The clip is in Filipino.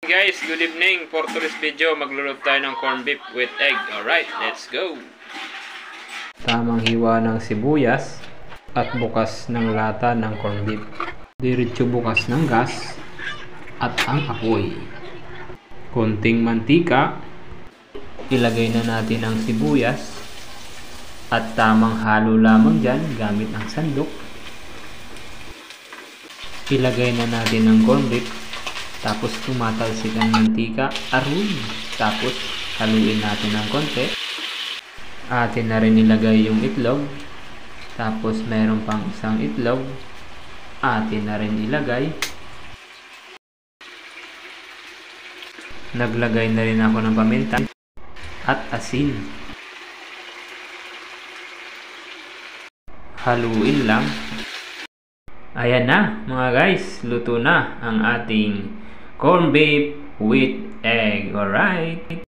Guys, good evening. For today's video, magluluto tayo ng corned beef with egg. Alright, let's go! Tamang hiwa ng sibuyas at bukas ng lata ng corned beef. Diretso bukas ng gas at ang apoy. Konting mantika. Ilagay na natin ang sibuyas at tamang halo lamang dyan gamit ang sandok. Ilagay na natin ang corned beef. Tapos tumatalsik ang mantika, aroy. Tapos haluin natin ng konti. Atin na rin ilagay yung itlog. Tapos meron pang isang itlog. Atin na rin ilagay. Naglagay na rin ako ng paminta at asin. Haluin lang. Ayan na mga guys, luto na ang ating corned beef with egg. Alright.